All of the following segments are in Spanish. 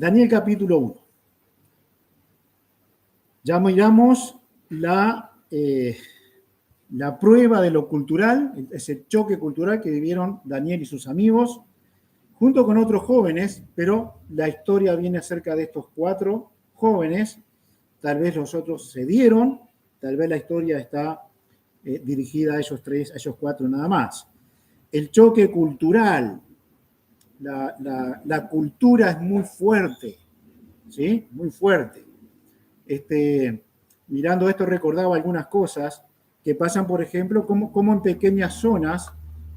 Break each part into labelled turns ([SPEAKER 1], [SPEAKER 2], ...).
[SPEAKER 1] Daniel capítulo 1. Ya miramos la prueba de lo cultural, ese choque cultural que vivieron Daniel y sus amigos, junto con otros jóvenes, pero la historia viene acerca de estos 4 jóvenes. Tal vez los otros se dieron, tal vez la historia está dirigida a ellos 3, a ellos 4 nada más. El choque cultural, la cultura es muy fuerte, ¿sí? Muy fuerte. Mirando esto recordaba algunas cosas que pasan, por ejemplo, como en pequeñas zonas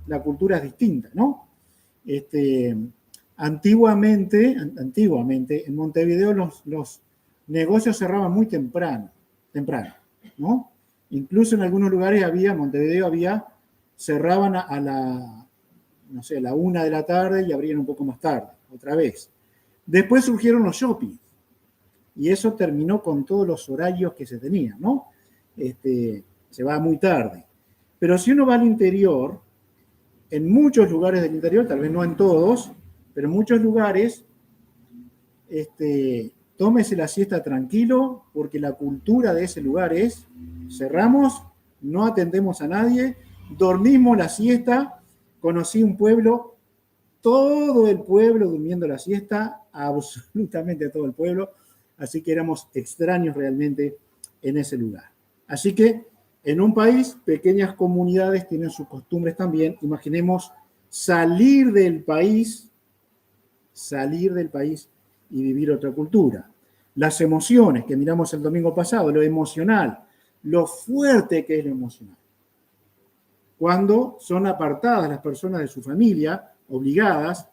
[SPEAKER 1] la cultura es distinta, ¿no? Antiguamente en Montevideo los negocios cerraban muy temprano, ¿no? Incluso en algunos lugares Montevideo cerraban a la, no sé, a la 1 de la tarde y abrían un poco más tarde, otra vez. Después surgieron los shopping y eso terminó con todos los horarios que se tenían, ¿no? Se va muy tarde. Pero si uno va al interior, en muchos lugares del interior, tal vez no en todos, pero en muchos lugares, tómese la siesta tranquilo, porque la cultura de ese lugar es, cerramos, no atendemos a nadie, dormimos la siesta. Conocí un pueblo, todo el pueblo durmiendo la siesta, absolutamente todo el pueblo, así que éramos extraños realmente en ese lugar. Así que en un país, pequeñas comunidades tienen sus costumbres también. Imaginemos salir del país y vivir otra cultura. Las emociones que miramos el domingo pasado, lo emocional, lo fuerte que es lo emocional. Cuando son apartadas las personas de su familia, obligadas,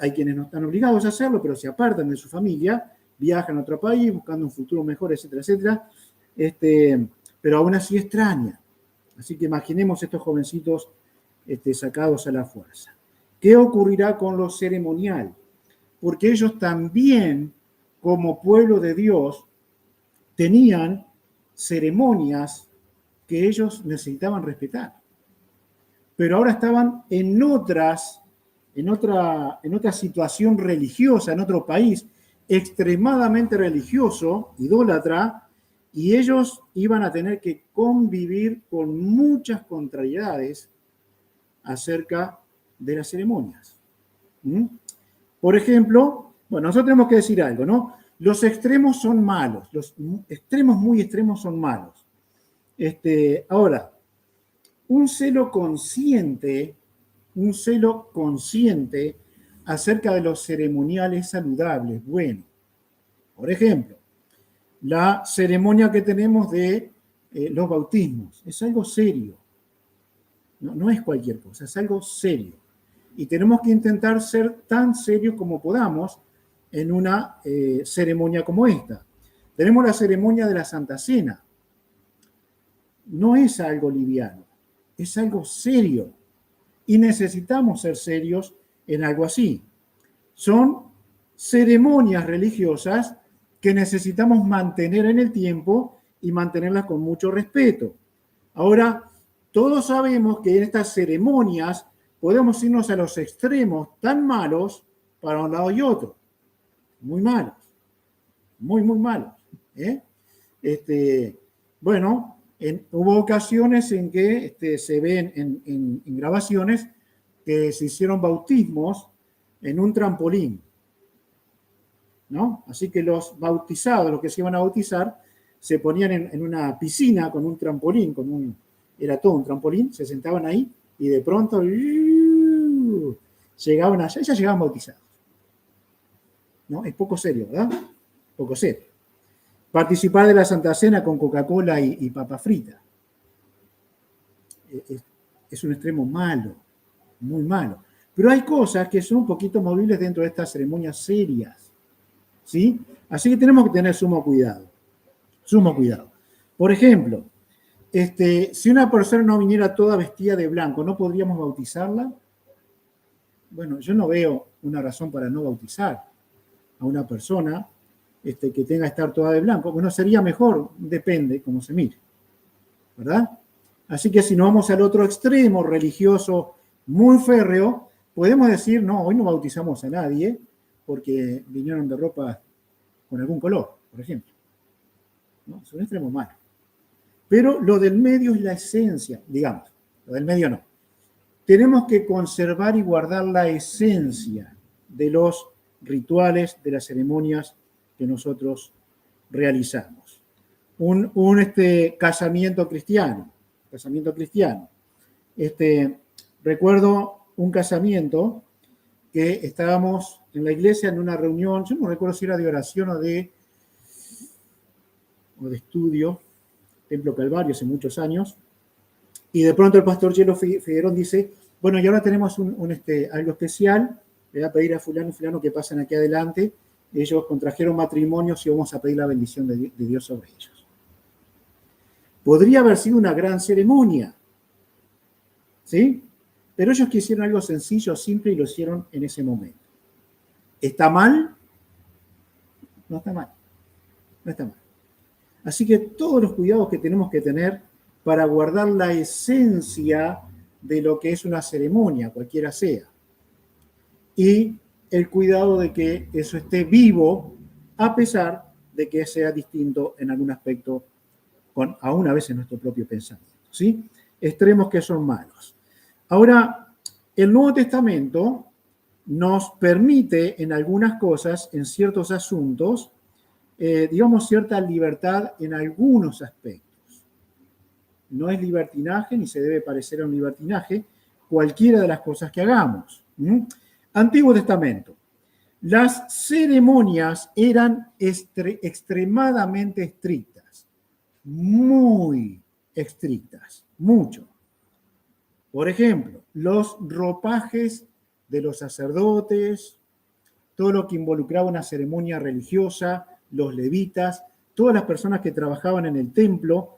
[SPEAKER 1] hay quienes no están obligados a hacerlo, pero se apartan de su familia, viajan a otro país buscando un futuro mejor, etcétera, etcétera, pero aún así extraña. Así que imaginemos estos jovencitos sacados a la fuerza. ¿Qué ocurrirá con lo ceremonial? Porque ellos también, como pueblo de Dios, tenían ceremonias que ellos necesitaban respetar. Pero ahora estaban en otra situación religiosa, en otro país extremadamente religioso, idólatra, y ellos iban a tener que convivir con muchas contrariedades acerca de las ceremonias. Por ejemplo, bueno, nosotros tenemos que decir algo, ¿no? Los extremos son malos, los extremos muy extremos son malos. Ahora, un celo consciente acerca de los ceremoniales saludables. Bueno, por ejemplo, la ceremonia que tenemos de los bautismos es algo serio. No es cualquier cosa, es algo serio. Y tenemos que intentar ser tan serios como podamos en una ceremonia como esta. Tenemos la ceremonia de la Santa Cena. No es algo liviano, es algo serio. Y necesitamos ser serios en algo así. Son ceremonias religiosas que necesitamos mantener en el tiempo y mantenerlas con mucho respeto. Ahora, todos sabemos que en estas ceremonias podemos irnos a los extremos tan malos para un lado y otro. Muy malos. Muy, muy malos. Bueno, hubo ocasiones en que se ven en grabaciones que se hicieron bautismos en un trampolín, ¿no? Así que los bautizados, los que se iban a bautizar, se ponían en una piscina con un trampolín, era todo un trampolín, se sentaban ahí y de pronto llegaban allá y ya llegaban bautizados. ¿No? Es poco serio, ¿verdad? Poco serio. Participar de la Santa Cena con Coca-Cola y papa frita. Es un extremo malo, muy malo. Pero hay cosas que son un poquito movibles dentro de estas ceremonias serias, ¿sí? Así que tenemos que tener sumo cuidado. Sumo cuidado. Por ejemplo, si una persona no viniera toda vestida de blanco, ¿no podríamos bautizarla? Bueno, yo no veo una razón para no bautizar a una persona que tenga que estar toda de blanco. Bueno, sería mejor, depende cómo se mire, ¿verdad? Así que si nos vamos al otro extremo religioso muy férreo, podemos decir, no, hoy no bautizamos a nadie, porque vinieron de ropa con algún color, por ejemplo. ¿No? Es un extremo malo. Pero lo del medio es la esencia, digamos. Lo del medio no. Tenemos que conservar y guardar la esencia de los rituales, de las ceremonias que nosotros realizamos. Un casamiento cristiano. Recuerdo un casamiento que estábamos en la iglesia en una reunión, yo no recuerdo si era de oración o de estudio, Templo Calvario, hace muchos años, y de pronto el pastor Yelo Figuerón dice, bueno, y ahora tenemos algo especial, le voy a pedir a fulano y fulano que pasen aquí adelante, ellos contrajeron matrimonios y vamos a pedir la bendición de Dios sobre ellos. Podría haber sido una gran ceremonia, ¿sí? Pero ellos quisieron algo sencillo, simple y lo hicieron en ese momento. ¿Está mal? No está mal. No está mal. Así que todos los cuidados que tenemos que tener para guardar la esencia de lo que es una ceremonia, cualquiera sea. Y el cuidado de que eso esté vivo, a pesar de que sea distinto en algún aspecto, aún a veces nuestro propio pensamiento. ¿Sí? Extremos que son malos. Ahora, el Nuevo Testamento nos permite en algunas cosas, en ciertos asuntos, digamos, cierta libertad en algunos aspectos. No es libertinaje, ni se debe parecer a un libertinaje, cualquiera de las cosas que hagamos. Antiguo Testamento. Las ceremonias eran extremadamente estrictas, muy estrictas, mucho. Por ejemplo, los ropajes de los sacerdotes, todo lo que involucraba una ceremonia religiosa, los levitas, todas las personas que trabajaban en el templo,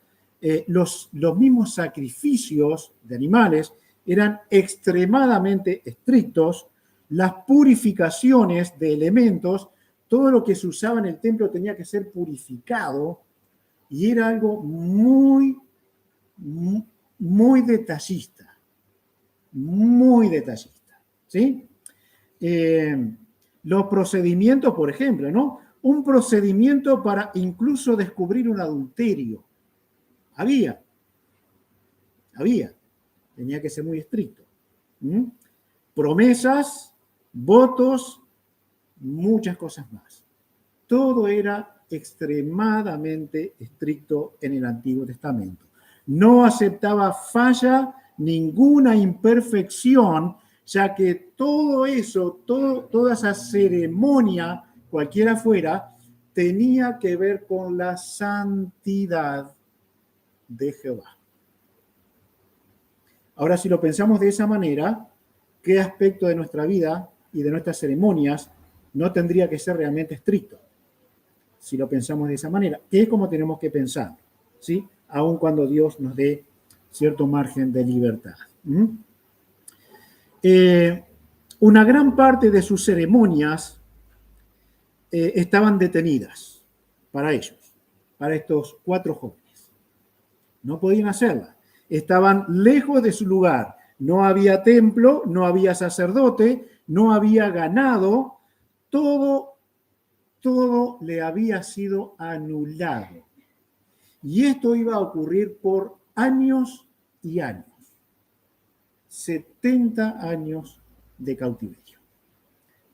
[SPEAKER 1] los mismos sacrificios de animales eran extremadamente estrictos, las purificaciones de elementos, todo lo que se usaba en el templo tenía que ser purificado y era algo muy, muy, muy detallista. Muy detallista, ¿sí? Los procedimientos, por ejemplo, ¿no? Un procedimiento para incluso descubrir un adulterio. Había. Tenía que ser muy estricto. Promesas, votos, muchas cosas más. Todo era extremadamente estricto en el Antiguo Testamento. No aceptaba falla, ninguna imperfección, ya que todo eso, toda esa ceremonia, cualquiera fuera, tenía que ver con la santidad de Jehová. Ahora, si lo pensamos de esa manera, ¿qué aspecto de nuestra vida y de nuestras ceremonias no tendría que ser realmente estricto? Si lo pensamos de esa manera, que es como tenemos que pensar, ¿sí? Aun cuando Dios nos dé cierto margen de libertad. Una gran parte de sus ceremonias estaban detenidas para ellos, para estos 4 jóvenes. No podían hacerla. Estaban lejos de su lugar. No había templo, no había sacerdote, no había ganado. Todo le había sido anulado. Y esto iba a ocurrir por años y años. 70 años de cautiverio.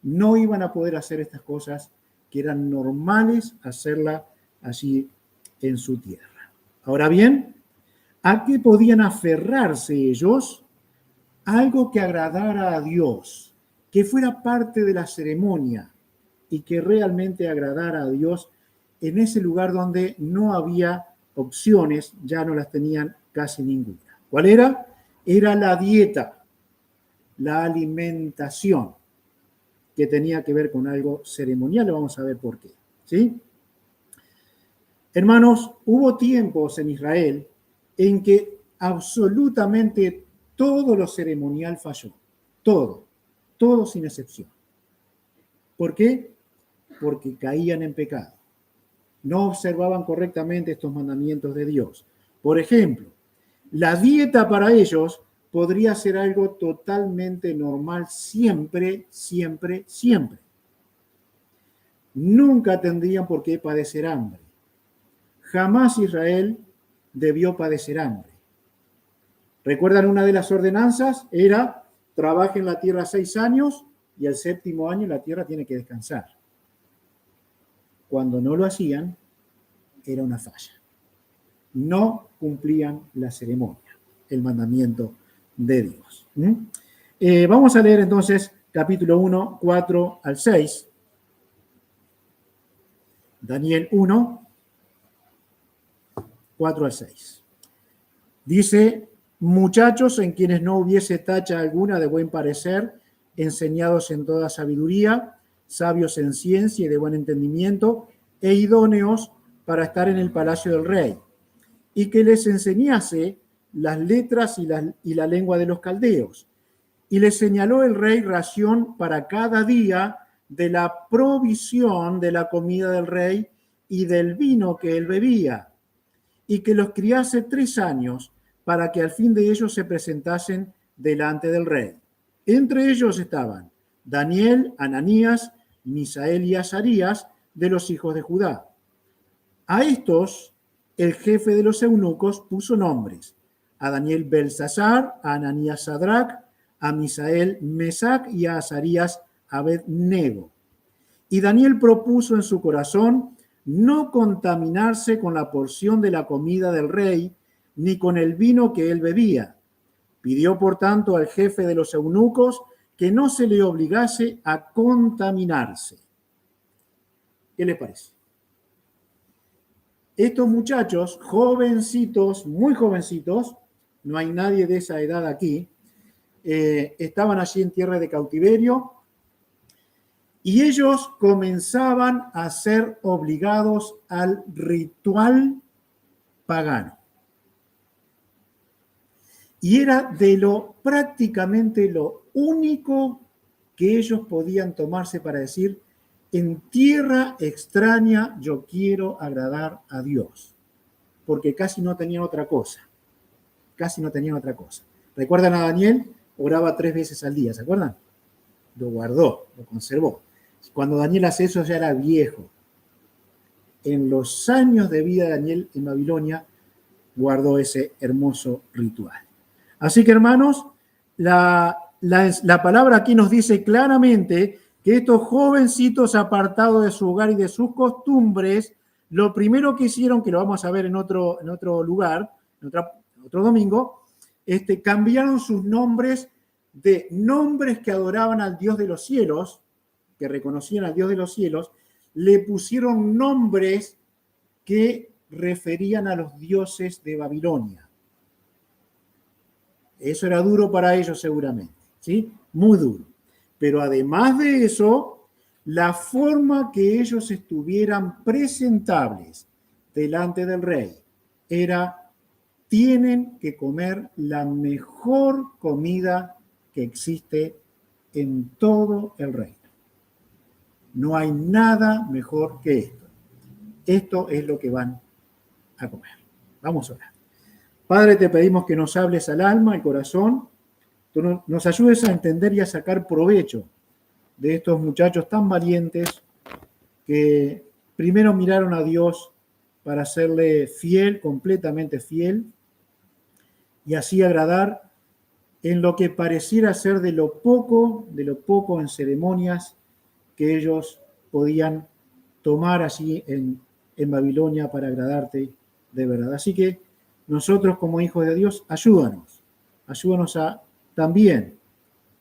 [SPEAKER 1] No iban a poder hacer estas cosas que eran normales hacerla allí en su tierra. Ahora bien, ¿a qué podían aferrarse ellos? Algo que agradara a Dios, que fuera parte de la ceremonia y que realmente agradara a Dios en ese lugar donde no había opciones, ya no las tenían casi ninguna. ¿Cuál era? Era la dieta, la alimentación, que tenía que ver con algo ceremonial. Vamos a ver por qué. ¿Sí? Hermanos, hubo tiempos en Israel en que absolutamente todo lo ceremonial falló. Todo sin excepción. ¿Por qué? Porque caían en pecado. No observaban correctamente estos mandamientos de Dios. Por ejemplo, la dieta para ellos podría ser algo totalmente normal siempre, siempre, siempre. nunca tendrían por qué padecer hambre. Jamás Israel debió padecer hambre. ¿Recuerdan una de las ordenanzas? Era, trabaje en la tierra 6 años y el 7º año la tierra tiene que descansar. Cuando no lo hacían, era una falla. No cumplían la ceremonia, el mandamiento de Dios. Vamos a leer entonces capítulo 1, 4 al 6. Daniel 1, 4 al 6. Dice, muchachos en quienes no hubiese tacha alguna de buen parecer, enseñados en toda sabiduría, sabios en ciencia y de buen entendimiento, e idóneos para estar en el palacio del rey, y que les enseñase las letras y la lengua de los caldeos. Y les señaló el rey ración para cada día de la provisión de la comida del rey y del vino que él bebía, y que los criase 3 años para que al fin de ellos se presentasen delante del rey. Entre ellos estaban Daniel, Ananías, Misael y Azarías, de los hijos de Judá. A estos el jefe de los eunucos puso nombres: a Daniel Belsasar, a Ananías Sadrac, a Misael Mesac y a Azarías Abed-nego. Y Daniel propuso en su corazón no contaminarse con la porción de la comida del rey, ni con el vino que él bebía. Pidió, por tanto, al jefe de los eunucos que no se le obligase a contaminarse. ¿Qué les parece? Estos muchachos, jovencitos, muy jovencitos, no hay nadie de esa edad aquí, estaban allí en tierra de cautiverio, y ellos comenzaban a ser obligados al ritual pagano. Y era prácticamente lo único que ellos podían tomarse para decir: en tierra extraña yo quiero agradar a Dios. Porque casi no tenían otra cosa. Casi no tenían otra cosa. ¿Recuerdan a Daniel? Oraba 3 veces al día, ¿se acuerdan? Lo guardó, lo conservó. Cuando Daniel hace eso ya era viejo. En los años de vida de Daniel en Babilonia guardó ese hermoso ritual. Así que, hermanos, la palabra aquí nos dice claramente que estos jovencitos apartados de su hogar y de sus costumbres, lo primero que hicieron, que lo vamos a ver en otro lugar, en otro domingo, cambiaron sus nombres de nombres que adoraban al Dios de los cielos, que reconocían al Dios de los cielos, le pusieron nombres que referían a los dioses de Babilonia. Eso era duro para ellos seguramente, ¿sí? Muy duro. Pero además de eso, la forma que ellos estuvieran presentables delante del rey era: tienen que comer la mejor comida que existe en todo el reino. No hay nada mejor que esto. Esto es lo que van a comer. Vamos a orar. Padre, te pedimos que nos hables al alma, al corazón, tú nos ayudes a entender y a sacar provecho de estos muchachos tan valientes que primero miraron a Dios para serle fiel, completamente fiel, y así agradar en lo que pareciera ser de lo poco en ceremonias que ellos podían tomar allí en Babilonia para agradarte de verdad. Así que nosotros, como hijos de Dios, ayúdanos también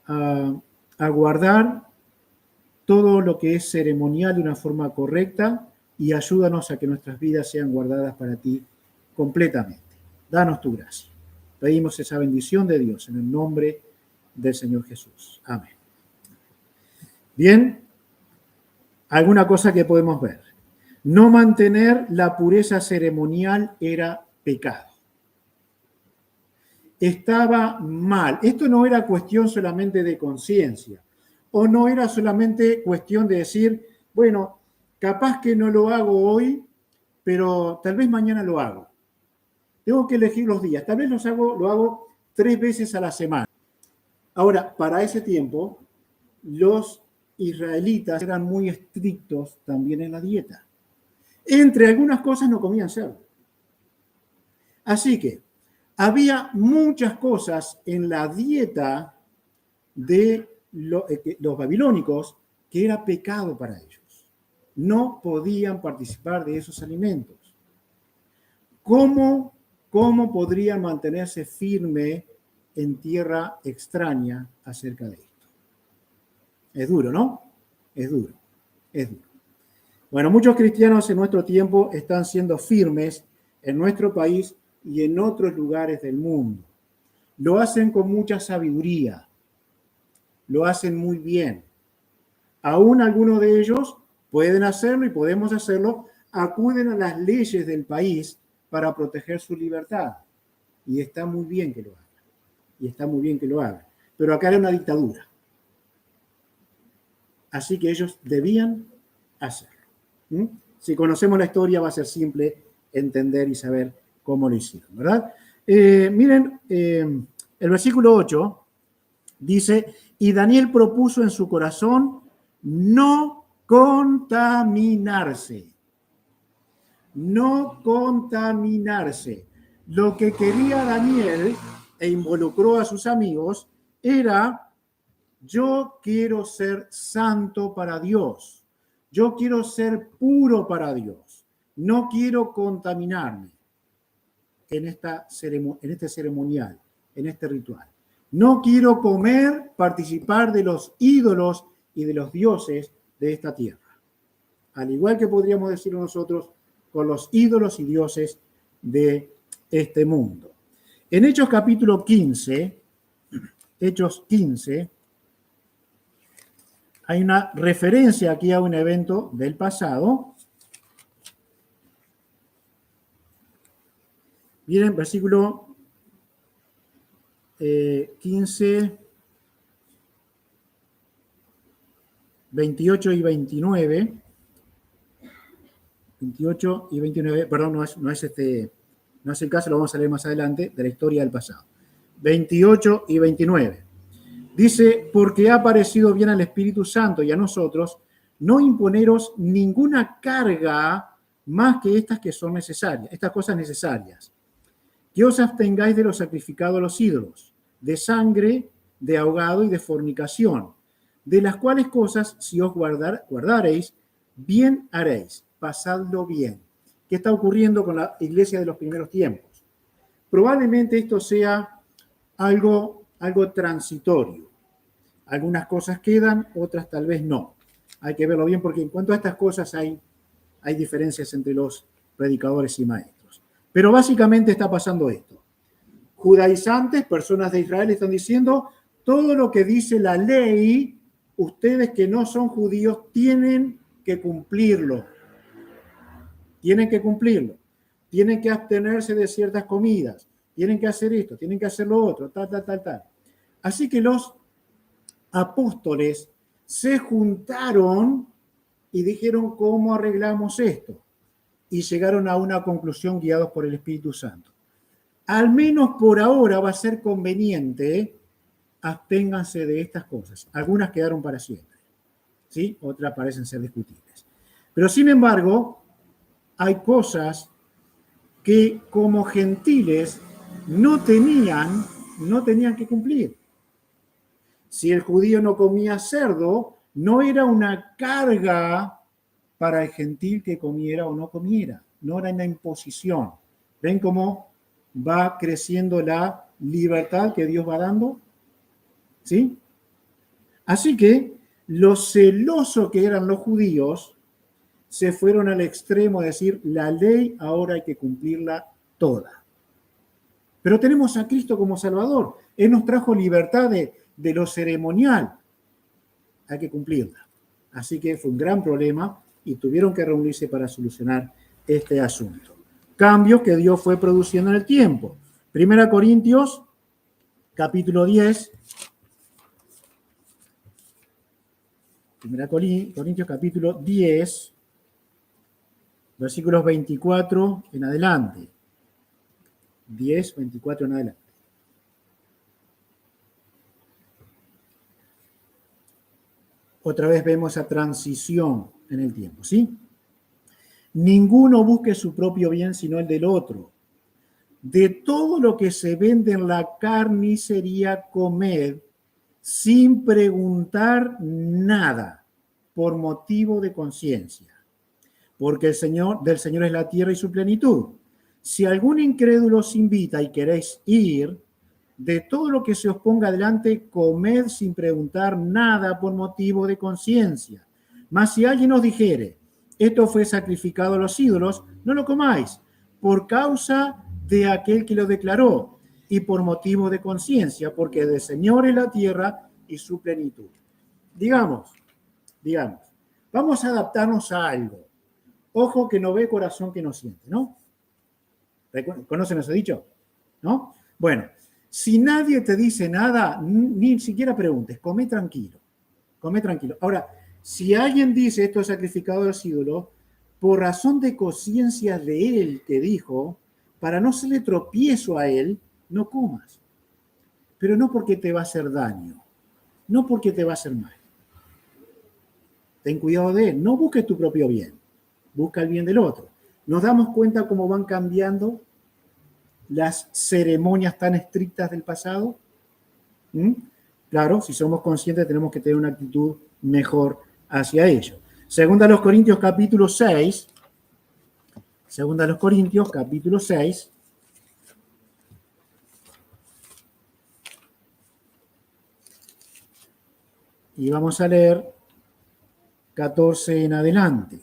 [SPEAKER 1] a guardar todo lo que es ceremonial de una forma correcta, y ayúdanos a que nuestras vidas sean guardadas para ti completamente. Danos tu gracia. Pedimos esa bendición de Dios en el nombre del Señor Jesús. Amén. Bien, alguna cosa que podemos ver. No mantener la pureza ceremonial era pecado. Estaba mal. Esto no era cuestión solamente de conciencia, o no era solamente cuestión de decir, bueno, capaz que no lo hago hoy, pero tal vez mañana lo hago. Tengo que elegir los días. Tal vez lo hago 3 veces a la semana. Ahora, para ese tiempo, los israelitas eran muy estrictos también en la dieta. Entre algunas cosas no comían cerdo. Así que había muchas cosas en la dieta de los babilónicos que era pecado para ellos. No podían participar de esos alimentos. ¿Cómo podrían mantenerse firme en tierra extraña acerca de esto? Es duro, ¿no? Es duro. Bueno, muchos cristianos en nuestro tiempo están siendo firmes en nuestro país y en otros lugares del mundo. Lo hacen con mucha sabiduría. Lo hacen muy bien. Aún algunos de ellos pueden hacerlo y podemos hacerlo, acuden a las leyes del país para proteger su libertad. Y está muy bien que lo hagan. Pero acá era una dictadura. Así que ellos debían hacerlo. Si conocemos la historia va a ser simple entender y saber cómo lo hicieron, ¿verdad? Miren, el versículo 8 dice, y Daniel propuso en su corazón no contaminarse. No contaminarse. Lo que quería Daniel e involucró a sus amigos era, yo quiero ser santo para Dios. Yo quiero ser puro para Dios. No quiero contaminarme en este ceremonial, en este ritual. No quiero comer, participar de los ídolos y de los dioses de esta tierra. Al igual que podríamos decir nosotros con los ídolos y dioses de este mundo. En Hechos capítulo 15, hay una referencia aquí a un evento del pasado. Miren, versículo 15, 28 y 29. 28 y 29, perdón, no es el caso, lo vamos a leer más adelante, de la historia del pasado. 28 y 29. Dice, porque ha parecido bien al Espíritu Santo y a nosotros no imponeros ninguna carga más que estas que son necesarias, estas cosas necesarias. Que os abstengáis de lo sacrificado a los ídolos, de sangre, de ahogado y de fornicación, de las cuales cosas, si os guardareis, bien haréis, pasadlo bien. ¿Qué está ocurriendo con la iglesia de los primeros tiempos? Probablemente esto sea algo transitorio. Algunas cosas quedan, otras tal vez no. Hay que verlo bien porque en cuanto a estas cosas hay diferencias entre los predicadores y maestros. Pero básicamente está pasando esto. Judaizantes, personas de Israel, están diciendo todo lo que dice la ley, ustedes que no son judíos tienen que cumplirlo. Tienen que cumplirlo. Tienen que abstenerse de ciertas comidas. Tienen que hacer esto, tienen que hacer lo otro, tal. Así que los apóstoles se juntaron y dijeron, ¿cómo arreglamos esto? Y llegaron a una conclusión guiados por el Espíritu Santo. Al menos por ahora va a ser conveniente, absténganse de estas cosas. Algunas quedaron para siempre, ¿sí? Otras parecen ser discutibles. Pero sin embargo, hay cosas que como gentiles no tenían que cumplir. Si el judío no comía cerdo, no era una carga para el gentil que comiera o no comiera. No era una imposición. ¿Ven cómo va creciendo la libertad que Dios va dando? ¿Sí? Así que los celosos que eran los judíos se fueron al extremo de decir, la ley ahora hay que cumplirla toda. Pero tenemos a Cristo como Salvador. Él nos trajo libertad de lo ceremonial. Hay que cumplirla. Así que fue un gran problema y tuvieron que reunirse para solucionar este asunto. Cambios que Dios fue produciendo en el tiempo. 1 Corintios, capítulo 10. 1 Corintios, capítulo 10, versículos 24 en adelante. 10, 24 en adelante. Otra vez vemos esa transición en el tiempo, ¿sí? Ninguno busque su propio bien sino el del otro. De todo lo que se vende en la carnicería, comed sin preguntar nada por motivo de conciencia, porque del Señor es la tierra y su plenitud. Si algún incrédulo os invita y queréis ir, de todo lo que se os ponga delante, comed sin preguntar nada por motivo de conciencia. Mas si alguien os dijere, esto fue sacrificado a los ídolos, no lo comáis, por causa de aquel que lo declaró, y por motivo de conciencia, porque del Señor es la tierra y su plenitud. Digamos, vamos a adaptarnos a algo. Ojo que no ve, corazón que no siente, ¿no? ¿Conocen ese dicho? ¿No? Bueno, si nadie te dice nada, ni siquiera preguntes, come tranquilo, come tranquilo. Ahora, si alguien dice esto es sacrificado a los ídolos, por razón de conciencia de él que dijo, para no serle tropiezo a él, no comas. Pero no porque te va a hacer daño, no porque te va a hacer mal. Ten cuidado de él, no busques tu propio bien, busca el bien del otro. Nos damos cuenta cómo van cambiando las ceremonias tan estrictas del pasado. Claro, si somos conscientes tenemos que tener una actitud mejor hacia ello. Segunda a los Corintios capítulo 6. Segunda a los Corintios capítulo 6. Y vamos a leer 14 en adelante.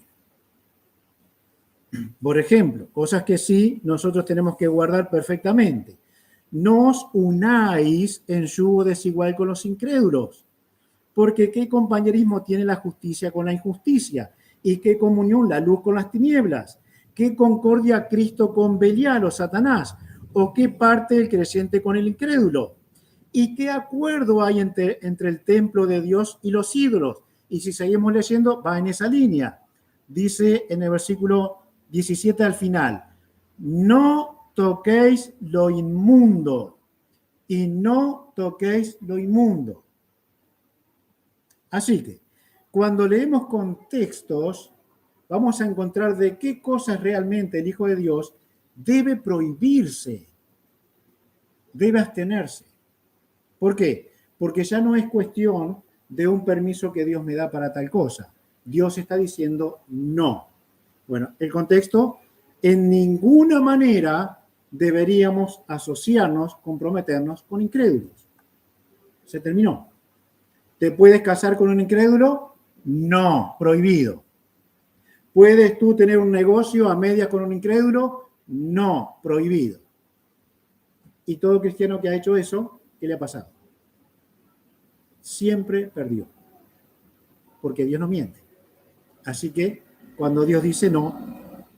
[SPEAKER 1] Por ejemplo, cosas que sí nosotros tenemos que guardar perfectamente. No os unáis en yugo desigual con los incrédulos, porque ¿qué compañerismo tiene la justicia con la injusticia? ¿Y qué comunión la luz con las tinieblas? ¿Qué concordia Cristo con Belial o Satanás? ¿O qué parte el creyente con el incrédulo? ¿Y qué acuerdo hay entre el templo de Dios y los ídolos? Y si seguimos leyendo, va en esa línea. Dice en el versículo 17 al final, no toquéis lo inmundo y no toquéis lo inmundo. Así que cuando leemos contextos, vamos a encontrar de qué cosas realmente el Hijo de Dios debe prohibirse, debe abstenerse. ¿Por qué? Porque ya no es cuestión de un permiso que Dios me da para tal cosa. Dios está diciendo no. Bueno, el contexto, en ninguna manera deberíamos asociarnos, comprometernos con incrédulos. Se terminó. ¿Te puedes casar con un incrédulo? No, prohibido. ¿Puedes tú tener un negocio a medias con un incrédulo? No, prohibido. Y todo cristiano que ha hecho eso, ¿qué le ha pasado? Siempre perdió. Porque Dios no miente. Así que cuando Dios dice no,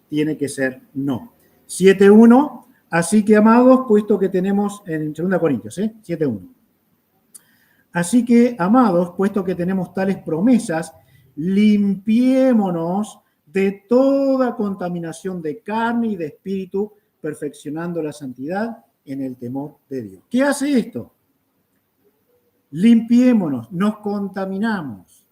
[SPEAKER 1] tiene que ser no. 7.1, así que amados, puesto que tenemos en 2 Corintios, 7.1. Así que, amados, puesto que tenemos tales promesas, limpiémonos de toda contaminación de carne y de espíritu, perfeccionando la santidad en el temor de Dios. ¿Qué hace esto? Limpiémonos, nos contaminamos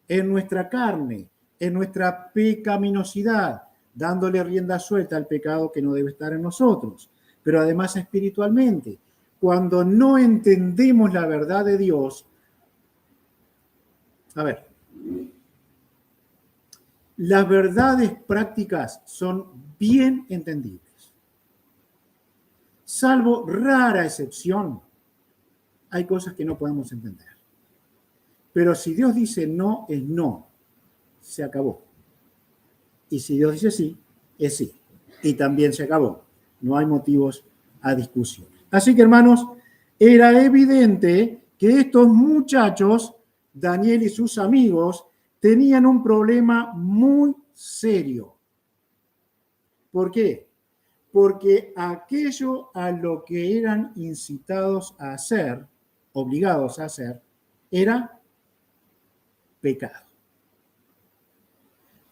[SPEAKER 1] en nuestra carne, en nuestra pecaminosidad, dándole rienda suelta al pecado que no debe estar en nosotros, pero además espiritualmente. Cuando no entendemos la verdad de Dios, a ver, las verdades prácticas son bien entendibles. Salvo rara excepción, hay cosas que no podemos entender. Pero si Dios dice no, es no. Se acabó. Y si Dios dice sí, es sí. Y también se acabó. No hay motivos a discusión. Así que, hermanos, era evidente que estos muchachos, Daniel y sus amigos, tenían un problema muy serio. ¿Por qué? Porque aquello a lo que eran incitados a hacer, obligados a hacer, era pecado.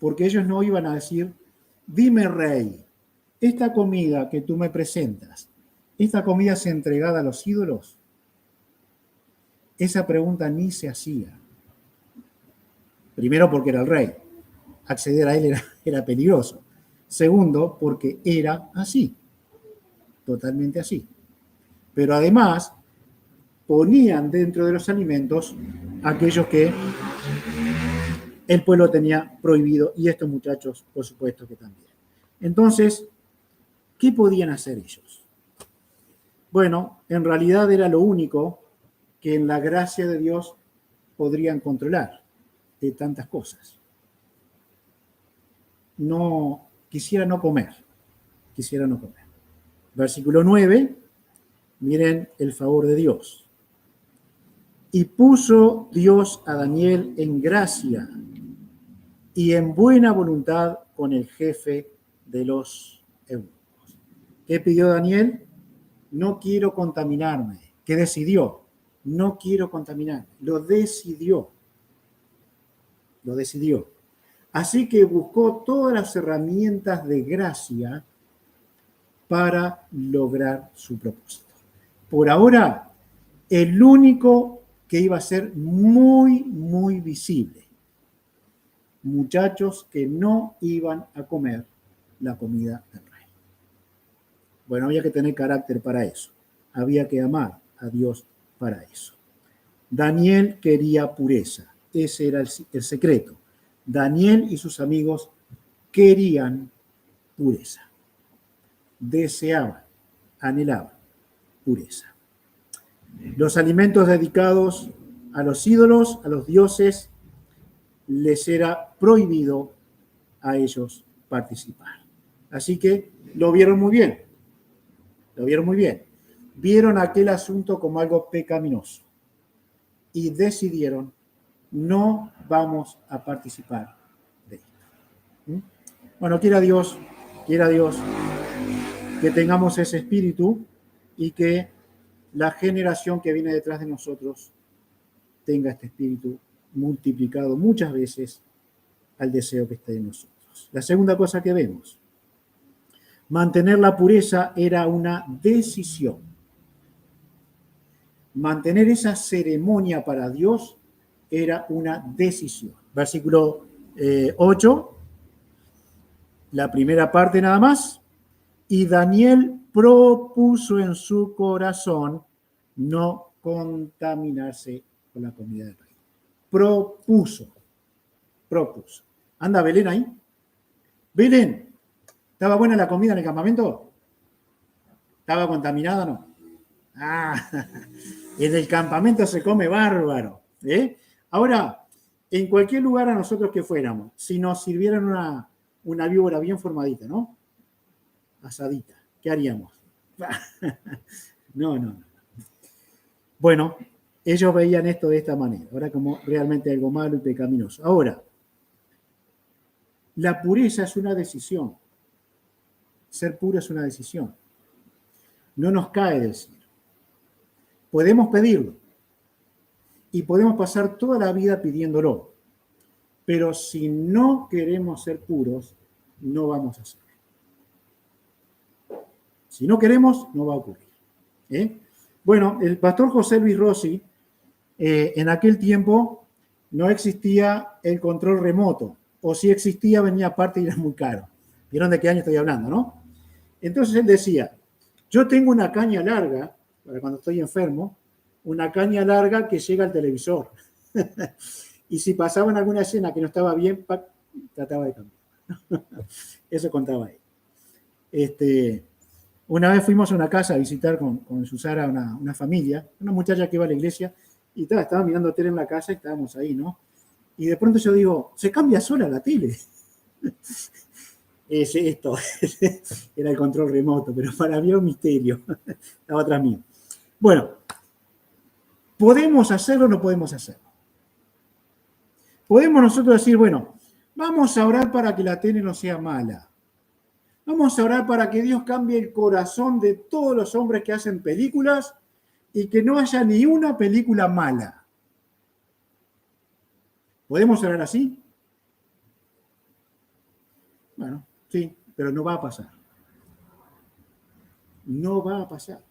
[SPEAKER 1] Porque ellos no iban a decir, dime rey, esta comida que tú me presentas, ¿esta comida es entregada a los ídolos? Esa pregunta ni se hacía. Primero, porque era el rey. Acceder a él era peligroso. Segundo, porque era así, totalmente así. Pero además, ponían dentro de los alimentos aquellos que el pueblo tenía prohibido, y estos muchachos, por supuesto que también. Entonces, ¿qué podían hacer ellos? Bueno, en realidad era lo único que en la gracia de Dios podrían controlar de tantas cosas. Quisiera no comer. Versículo 9, miren el favor de Dios. Y puso Dios a Daniel en gracia y en buena voluntad con el jefe de los eunucos. ¿Qué pidió Daniel? No quiero contaminarme. ¿Qué decidió? No quiero contaminarme. Lo decidió. Así que buscó todas las herramientas de gracia para lograr su propósito. Por ahora, el único que iba a ser muy, muy visible. Muchachos que no iban a comer la comida del rey. Bueno, había que tener carácter para eso. Había que amar a Dios para eso. Daniel quería pureza. Ese era el secreto. Daniel y sus amigos querían pureza. Deseaban, anhelaban pureza. Los alimentos dedicados a los ídolos, a los dioses, les era prohibido a ellos participar. Así que lo vieron muy bien. Vieron aquel asunto como algo pecaminoso y decidieron: no vamos a participar de esto. Bueno, quiera Dios que tengamos ese espíritu y que la generación que viene detrás de nosotros tenga este espíritu multiplicado muchas veces al deseo que está en nosotros. La segunda cosa que vemos: mantener la pureza era una decisión. Mantener esa ceremonia para Dios era una decisión. Versículo 8, la primera parte nada más. Y Daniel propuso en su corazón no contaminarse con la comida del rey. Propuso. ¿Anda Belén ahí? Belén, ¿estaba buena la comida en el campamento? ¿Estaba contaminada o no? En el campamento se come bárbaro. Ahora, en cualquier lugar a nosotros que fuéramos, si nos sirvieran una víbora bien formadita, ¿no? Asadita, ¿qué haríamos? No. Bueno, ellos veían esto de esta manera, ahora como realmente algo malo y pecaminoso. Ahora, la pureza es una decisión. Ser puro es una decisión. No nos cae del cielo. Podemos pedirlo y podemos pasar toda la vida pidiéndolo, pero si no queremos ser puros, no vamos a hacerlo. Si no queremos, no va a ocurrir. Bueno, el pastor José Luis Rossi, en aquel tiempo no existía el control remoto, o si existía venía aparte y era muy caro. ¿Vieron de qué año estoy hablando, no? Entonces él decía: yo tengo una caña larga, para cuando estoy enfermo, una caña larga que llega al televisor. Y si pasaba en alguna escena que no estaba bien, trataba de cambiar. Eso contaba él. Una vez fuimos a una casa a visitar con Susara una familia, una muchacha que iba a la iglesia, y estaba mirando tele en la casa y estábamos ahí, ¿no? Y de pronto yo digo: se cambia sola la tele. Esto era el control remoto, pero para mí era un misterio. Estaba atrás mío. Bueno, ¿podemos hacerlo o no podemos hacerlo? Podemos nosotros decir: bueno, vamos a orar para que la tele no sea mala. Vamos a orar para que Dios cambie el corazón de todos los hombres que hacen películas y que no haya ni una película mala. ¿Podemos orar así? Bueno, sí, pero no va a pasar. No va a pasar.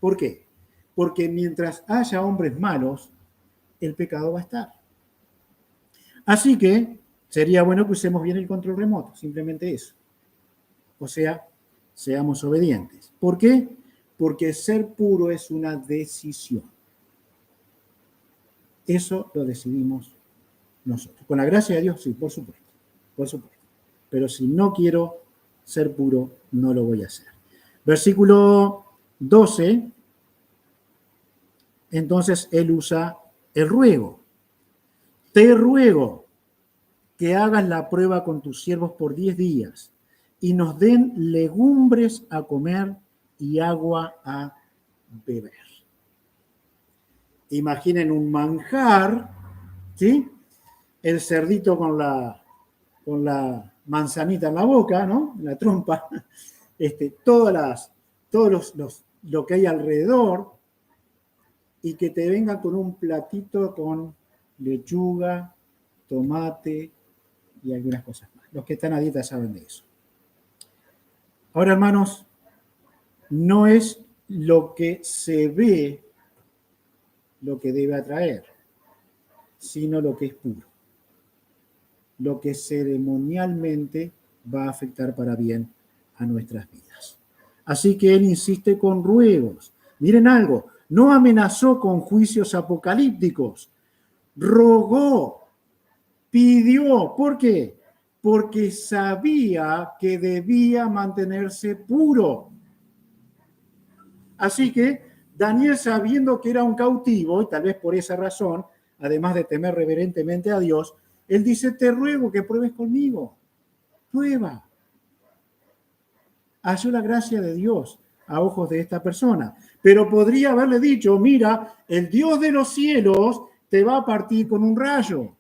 [SPEAKER 1] ¿Por qué? Porque mientras haya hombres malos, el pecado va a estar. Así que sería bueno que usemos bien el control remoto, simplemente eso. O sea, seamos obedientes. ¿Por qué? Porque ser puro es una decisión. Eso lo decidimos nosotros. Con la gracia de Dios, sí, por supuesto, por supuesto. Pero si no quiero ser puro, no lo voy a hacer. Versículo 12, entonces él usa el ruego. Te ruego que hagas la prueba con tus siervos por 10 días y nos den legumbres a comer y agua a beber. Imaginen un manjar, ¿sí? El cerdito con la manzanita en la boca, ¿no? En la trompa, lo que hay alrededor, y que te venga con un platito con lechuga, tomate y algunas cosas más. Los que están a dieta saben de eso. Ahora, hermanos, no es lo que se ve lo que debe atraer, sino lo que es puro, lo que ceremonialmente va a afectar para bien a nuestras vidas. Así que él insiste con ruegos. Miren algo, no amenazó con juicios apocalípticos, rogó, pidió. ¿Por qué? Porque sabía que debía mantenerse puro. Así que Daniel, sabiendo que era un cautivo, y tal vez por esa razón, además de temer reverentemente a Dios, él dice, te ruego que pruebes conmigo. Prueba. Halló la gracia de Dios a ojos de esta persona. Pero podría haberle dicho, mira, el Dios de los cielos te va a partir con un rayo.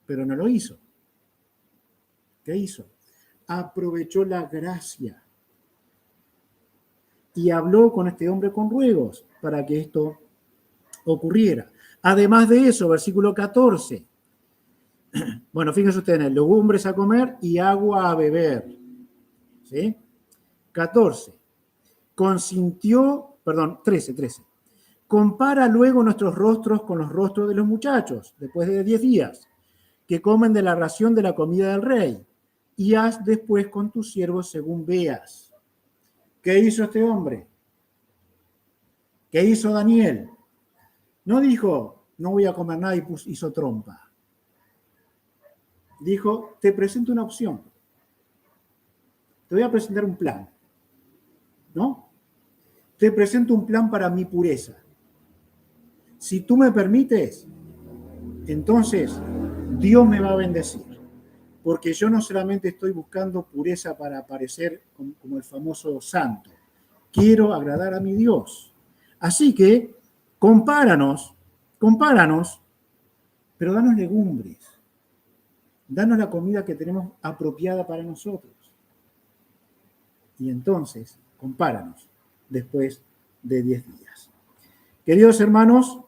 [SPEAKER 1] Pero no lo hizo. ¿Qué hizo? Aprovechó la gracia y habló con este hombre con ruegos para que esto ocurriera. Además de eso, versículo 14. Bueno, fíjense ustedes, legumbres a comer y agua a beber. ¿Sí? 14. 13. Compara luego nuestros rostros con los rostros de los muchachos, después de 10 días, que comen de la ración de la comida del rey, y haz después con tus siervos según veas. ¿Qué hizo este hombre? ¿Qué hizo Daniel? No dijo, no voy a comer nada y hizo trompa. Dijo, te presento una opción. Te voy a presentar un plan. ¿No? Te presento un plan para mi pureza. Si tú me permites, entonces Dios me va a bendecir. Porque yo no solamente estoy buscando pureza para aparecer como el famoso santo. Quiero agradar a mi Dios. Así que compáranos, pero danos legumbres. Danos la comida que tenemos apropiada para nosotros. Y entonces, compáranos después de 10 días. Queridos hermanos,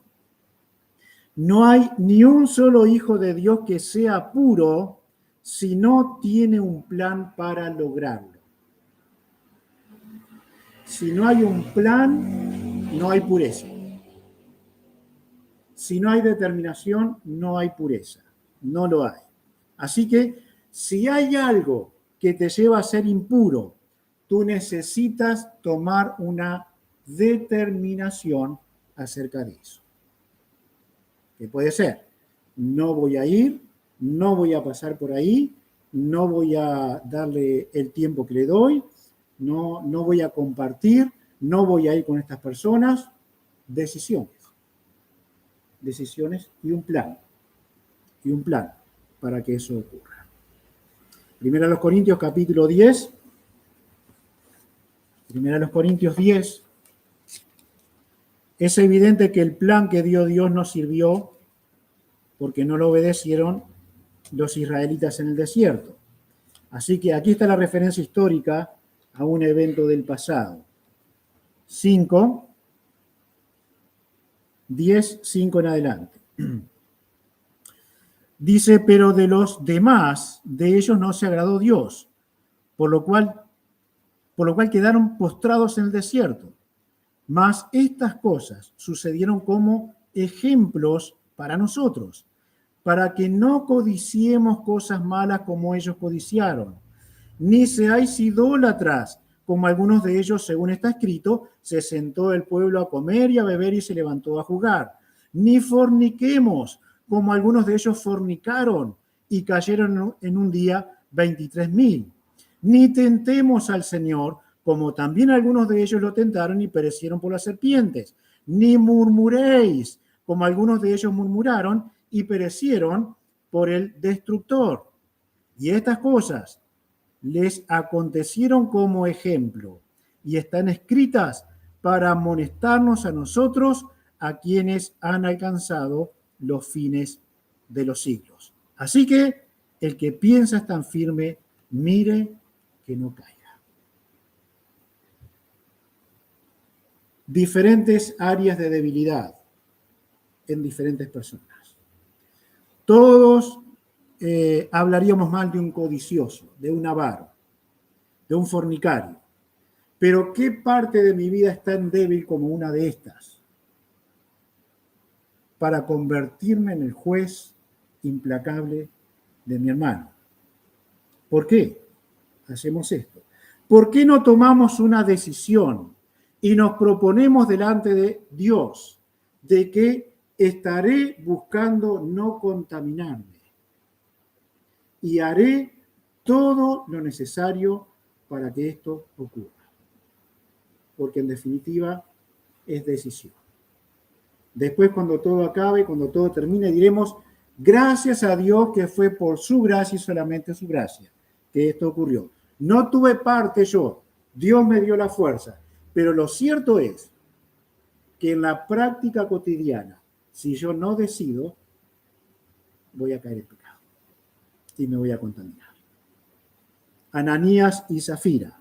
[SPEAKER 1] no hay ni un solo hijo de Dios que sea puro si no tiene un plan para lograrlo. Si no hay un plan, no hay pureza. Si no hay determinación, no hay pureza. No lo hay. Así que si hay algo que te lleva a ser impuro, tú necesitas tomar una determinación acerca de eso. ¿Qué puede ser? No voy a ir, no voy a pasar por ahí, no voy a darle el tiempo que le doy, no voy a compartir, no voy a ir con estas personas. Decisiones y un plan para que eso ocurra. Primera a los Corintios capítulo 10. Primera a los Corintios 10. Es evidente que el plan que dio Dios no sirvió porque no lo obedecieron los israelitas en el desierto. Así que aquí está la referencia histórica a un evento del pasado. 5, 10, 5 en adelante. Dice, pero de los demás, de ellos no se agradó Dios, por lo cual quedaron postrados en el desierto. Mas estas cosas sucedieron como ejemplos para nosotros, para que no codiciemos cosas malas como ellos codiciaron, ni seáis idólatras, como algunos de ellos, según está escrito, se sentó el pueblo a comer y a beber y se levantó a jugar. Ni forniquemos, como algunos de ellos fornicaron y cayeron en un día 23.000. Ni tentemos al Señor, como también algunos de ellos lo tentaron y perecieron por las serpientes. Ni murmuréis, como algunos de ellos murmuraron y perecieron por el destructor. Y estas cosas les acontecieron como ejemplo y están escritas para amonestarnos a nosotros, a quienes han alcanzado los fines de los siglos. Así que el que piensa estar firme, mire que no caiga. Diferentes áreas de debilidad en diferentes personas. Todos hablaríamos mal de un codicioso, de un avaro, de un fornicario. Pero ¿qué parte de mi vida es tan débil como una de estas para convertirme en el juez implacable de mi hermano? ¿Por qué hacemos esto? ¿Por qué no tomamos una decisión y nos proponemos delante de Dios de que estaré buscando no contaminarme y haré todo lo necesario para que esto ocurra? Porque en definitiva es decisión. Después, cuando todo acabe, cuando todo termine, diremos, gracias a Dios que fue por su gracia y solamente su gracia que esto ocurrió. No tuve parte yo, Dios me dio la fuerza, pero lo cierto es que en la práctica cotidiana, si yo no decido, voy a caer en pecado y me voy a contaminar. Ananías y Zafira.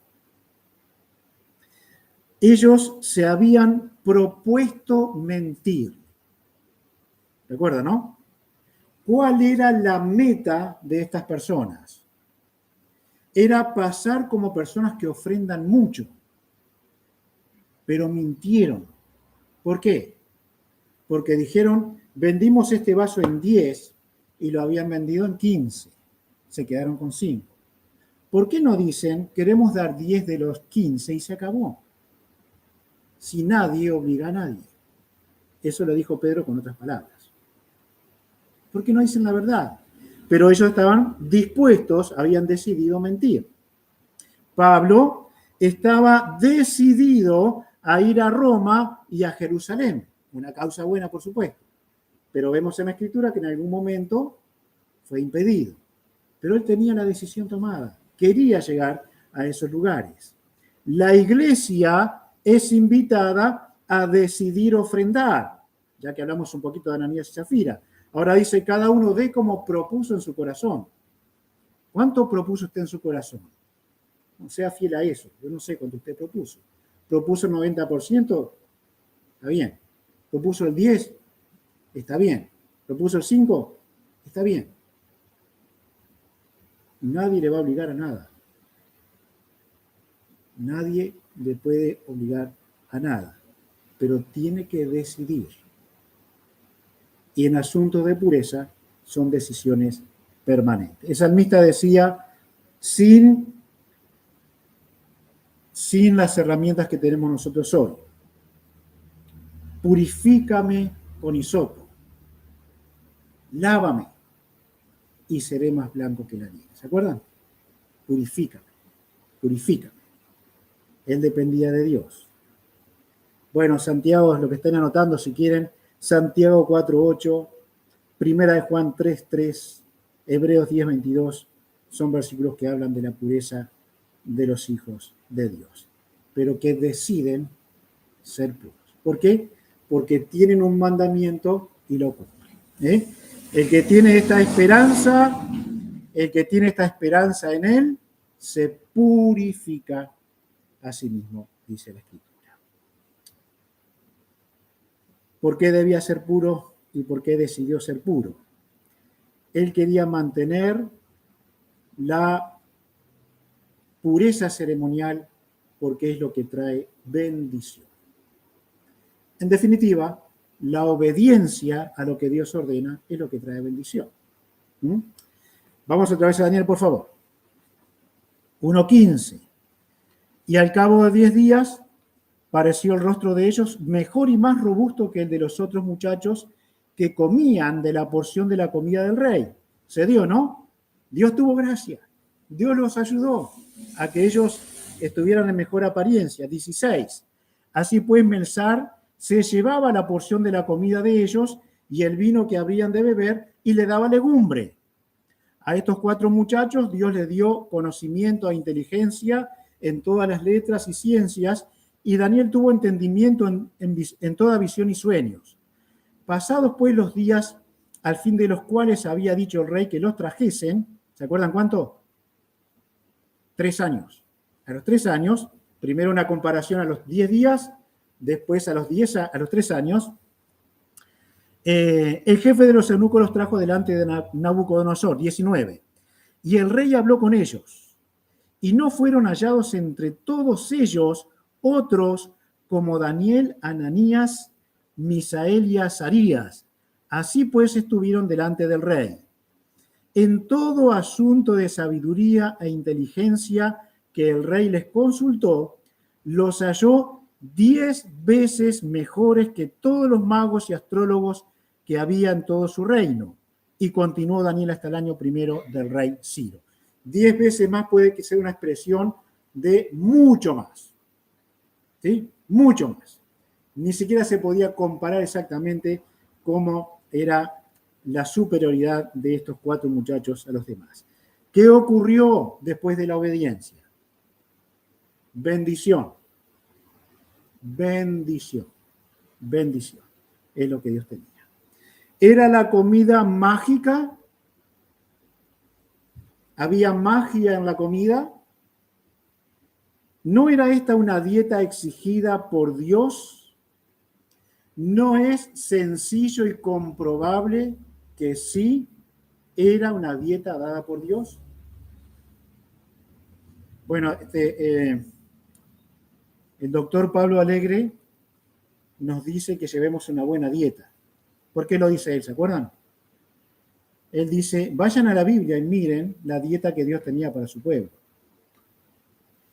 [SPEAKER 1] Ellos se habían propuesto mentir. ¿Recuerdan, no? ¿Cuál era la meta de estas personas? Era pasar como personas que ofrendan mucho, pero mintieron. ¿Por qué? Porque dijeron, vendimos este vaso en 10 y lo habían vendido en 15. Se quedaron con 5. ¿Por qué no dicen, queremos dar 10 de los 15 y se acabó? Si nadie obliga a nadie. Eso lo dijo Pedro con otras palabras. ¿Por qué no dicen la verdad? Pero ellos estaban dispuestos, habían decidido mentir. Pablo estaba decidido a ir a Roma y a Jerusalén. Una causa buena, por supuesto. Pero vemos en la Escritura que en algún momento fue impedido. Pero él tenía la decisión tomada. Quería llegar a esos lugares. La iglesia es invitada a decidir ofrendar, ya que hablamos un poquito de Ananías y Zafira. Ahora dice, cada uno dé como propuso en su corazón. ¿Cuánto propuso usted en su corazón? No sea fiel a eso. Yo no sé cuánto usted propuso. ¿Propuso el 90%? Está bien. ¿Propuso el 10%? Está bien. ¿Propuso el 5%? Está bien. Nadie le va a obligar a nada. Nadie le puede obligar a nada. Pero tiene que decidir. Y en asuntos de pureza son decisiones permanentes. El salmista decía, sin las herramientas que tenemos nosotros hoy. Purifícame con hisopo, lávame y seré más blanco que la nieve. ¿Se acuerdan? Purifícame, purifícame. Él dependía de Dios. Bueno, Santiago, lo que estén anotando si quieren, Santiago 4:8, Primera de Juan 3:3, Hebreos 10:22, son versículos que hablan de la pureza de los hijos de Dios, pero que deciden ser puros. ¿Por qué? Porque tienen un mandamiento y lo cumplen. El que tiene esta esperanza en él, se purifica a sí mismo, dice la Escritura. ¿Por qué debía ser puro y por qué decidió ser puro? Él quería mantener la pureza ceremonial porque es lo que trae bendición. En definitiva, la obediencia a lo que Dios ordena es lo que trae bendición. ¿Mm? Vamos otra vez a Daniel, por favor. 1:15. Y al cabo de 10 días pareció el rostro de ellos mejor y más robusto que el de los otros muchachos que comían de la porción de la comida del rey. Se dio, ¿no? Dios tuvo gracia. Dios los ayudó a que ellos estuvieran en mejor apariencia. 16. Así pues, Melzar se llevaba la porción de la comida de ellos y el vino que habrían de beber y le daba legumbre. A estos 4 muchachos Dios les dio conocimiento e inteligencia en todas las letras y ciencias, y Daniel tuvo entendimiento en toda visión y sueños. Pasados pues los días, al fin de los cuales había dicho el rey que los trajesen, ¿se acuerdan cuánto? 3 años. A los 3 años, primero una comparación a los 10 días, después a los 3 años, el jefe de los eunucos los trajo delante de Nabucodonosor, 19. Y el rey habló con ellos, y no fueron hallados entre todos ellos otros como Daniel, Ananías, Misael y Azarías. Así pues estuvieron delante del rey. En todo asunto de sabiduría e inteligencia que el rey les consultó, los halló 10 veces mejores que todos los magos y astrólogos que había en todo su reino. Y continuó Daniel hasta el año primero del rey Ciro. 10 veces más puede que sea una expresión de mucho más. ¿Sí? Mucho más. Ni siquiera se podía comparar exactamente cómo era la superioridad de estos 4 muchachos a los demás. ¿Qué ocurrió después de la obediencia? Bendición. Bendición. Bendición. Es lo que Dios tenía. ¿Era la comida mágica? ¿Había magia en la comida? ¿No era esta una dieta exigida por Dios? ¿No es sencillo y comprobable que sí era una dieta dada por Dios? Bueno, el doctor Pablo Alegre nos dice que llevemos una buena dieta. ¿Por qué lo dice él? ¿Se acuerdan? Él dice, vayan a la Biblia y miren la dieta que Dios tenía para su pueblo.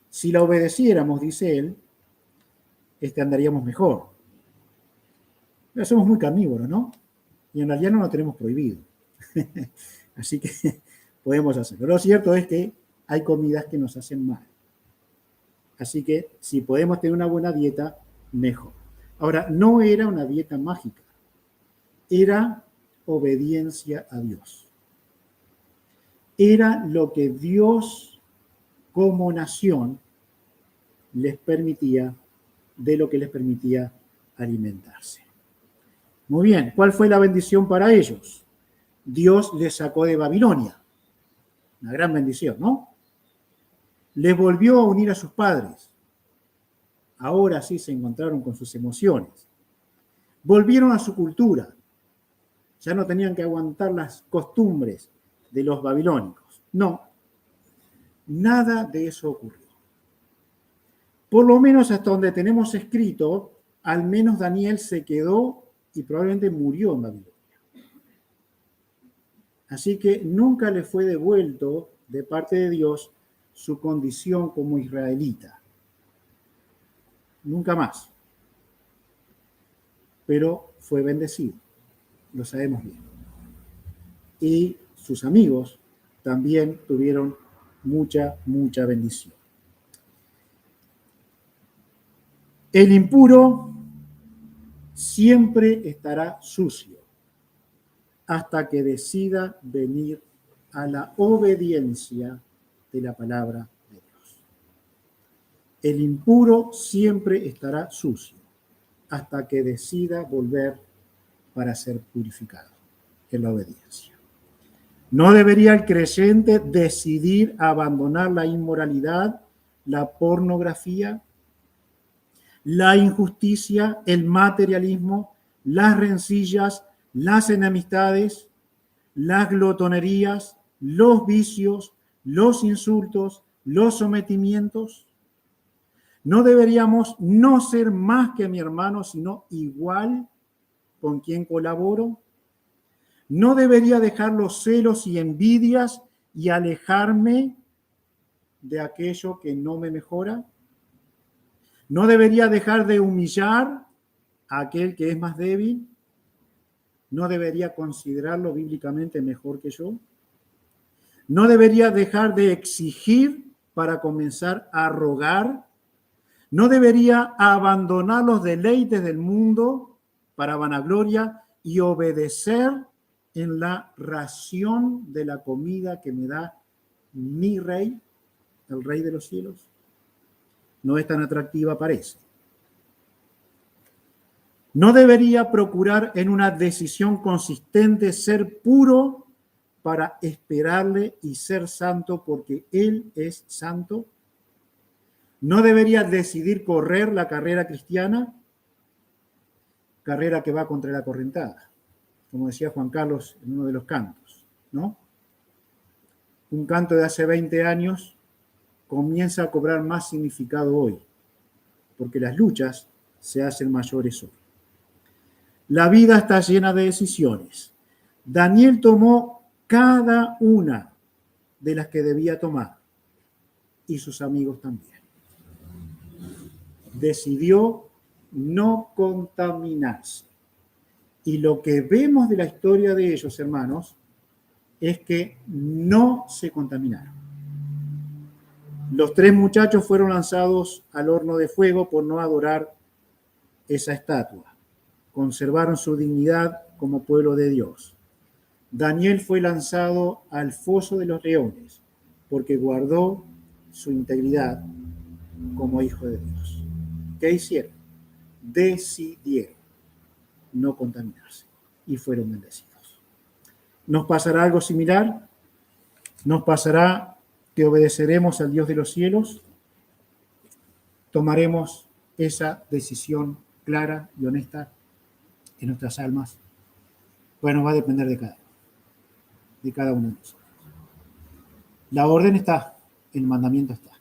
[SPEAKER 1] Si la obedeciéramos, dice él, andaríamos mejor. Pero somos muy carnívoros, ¿no? Y en realidad no lo tenemos prohibido. Así que podemos hacerlo. Lo cierto es que hay comidas que nos hacen mal. Así que si podemos tener una buena dieta, mejor. Ahora, no era una dieta mágica. Era obediencia a Dios. Era lo que Dios como nación les permitía, de lo que les permitía alimentarse. Muy bien, ¿cuál fue la bendición para ellos? Dios les sacó de Babilonia. Una gran bendición, ¿no? Les volvió a unir a sus padres. Ahora sí se encontraron con sus emociones. Volvieron a su cultura. Ya no tenían que aguantar las costumbres de los babilónicos. No, nada de eso ocurrió. Por lo menos hasta donde tenemos escrito, al menos Daniel se quedó y probablemente murió en Babilonia. Así que nunca le fue devuelto de parte de Dios su condición como israelita. Nunca más. Pero fue bendecido. Lo sabemos bien. Y sus amigos también tuvieron mucha, mucha bendición. El impuro siempre estará sucio hasta que decida venir a la obediencia de la palabra de Dios. El impuro siempre estará sucio hasta que decida volver para ser purificado en la obediencia. ¿No debería el creyente decidir abandonar la inmoralidad, la pornografía, la injusticia, el materialismo, las rencillas, las enemistades, las glotonerías, los vicios, los insultos, los sometimientos? ¿No deberíamos no ser más que mi hermano, sino igual con quien colaboro? ¿No debería dejar los celos y envidias y alejarme de aquello que no me mejora? ¿No debería dejar de humillar a aquel que es más débil? ¿No debería considerarlo bíblicamente mejor que yo? ¿No debería dejar de exigir para comenzar a rogar? ¿No debería abandonar los deleites del mundo para vanagloria y obedecer en la ración de la comida que me da mi Rey, el Rey de los cielos? No es tan atractiva, parece. ¿No debería procurar en una decisión consistente ser puro para esperarle y ser santo porque Él es santo? ¿No debería decidir correr la carrera cristiana? Carrera que va contra la correntada, como decía Juan Carlos en uno de los cantos, ¿no? Un canto de hace 20 años comienza a cobrar más significado hoy, porque las luchas se hacen mayores hoy. La vida está llena de decisiones. Daniel tomó cada una de las que debía tomar, y sus amigos también. Decidió no contaminarse. Y lo que vemos de la historia de ellos, hermanos, es que no se contaminaron. Los 3 muchachos fueron lanzados al horno de fuego por no adorar esa estatua. Conservaron su dignidad como pueblo de Dios. Daniel fue lanzado al foso de los leones porque guardó su integridad como hijo de Dios. ¿Qué hicieron? Decidieron no contaminarse y fueron bendecidos. ¿Nos pasará algo similar? ¿Nos pasará que obedeceremos al Dios de los cielos? ¿Tomaremos esa decisión clara y honesta en nuestras almas? Bueno, va a depender de cada uno de nosotros. La orden está, el mandamiento está,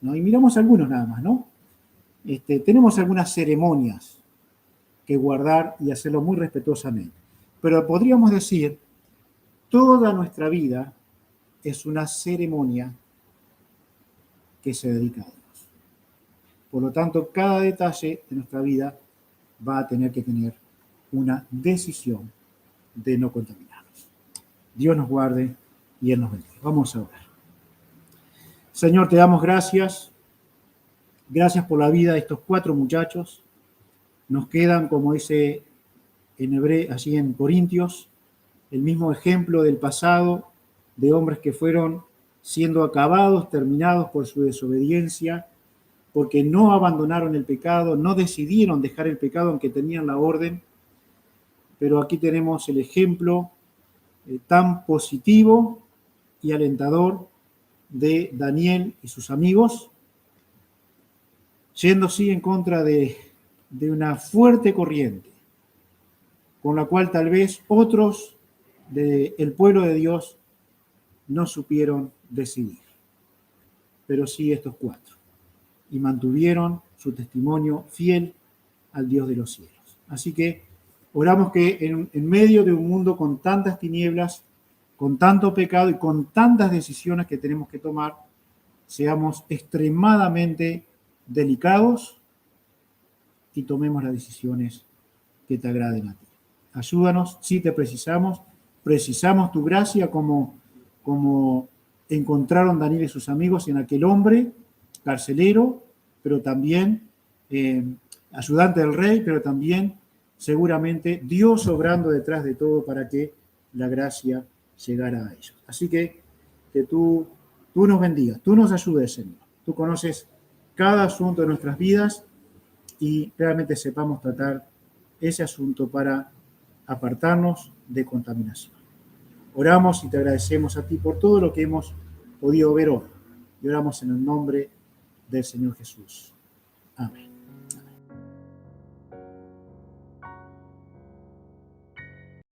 [SPEAKER 1] ¿no? Y miramos algunos nada más, ¿no? Tenemos algunas ceremonias que guardar y hacerlo muy respetuosamente. Pero podríamos decir, toda nuestra vida es una ceremonia que se dedica a Dios. Por lo tanto, cada detalle de nuestra vida va a tener que tener una decisión de no contaminarnos. Dios nos guarde y Él nos bendiga. Vamos a orar. Señor, te damos gracias. Gracias por la vida de estos 4 muchachos. Nos quedan, como dice en hebreo, allí en Corintios, el mismo ejemplo del pasado de hombres que fueron siendo acabados, terminados por su desobediencia, porque no abandonaron el pecado, no decidieron dejar el pecado aunque tenían la orden. Pero aquí tenemos el ejemplo tan positivo y alentador de Daniel y sus amigos, yendo sí en contra de una fuerte corriente, con la cual tal vez otros del pueblo de Dios no supieron decidir. Pero sí estos 4. Y mantuvieron su testimonio fiel al Dios de los cielos. Así que oramos que en medio de un mundo con tantas tinieblas, con tanto pecado y con tantas decisiones que tenemos que tomar, seamos extremadamente delicados y tomemos las decisiones que te agraden a ti. Ayúdanos, si te precisamos tu gracia como encontraron Daniel y sus amigos en aquel hombre carcelero, pero también ayudante del rey, pero también seguramente Dios obrando detrás de todo para que la gracia llegara a ellos. Así que tú nos bendigas, tú nos ayudes, Señor. Tú conoces cada asunto de nuestras vidas y realmente sepamos tratar ese asunto para apartarnos de contaminación. Oramos y te agradecemos a ti por todo lo que hemos podido ver hoy. Y oramos en el nombre del Señor Jesús. Amén.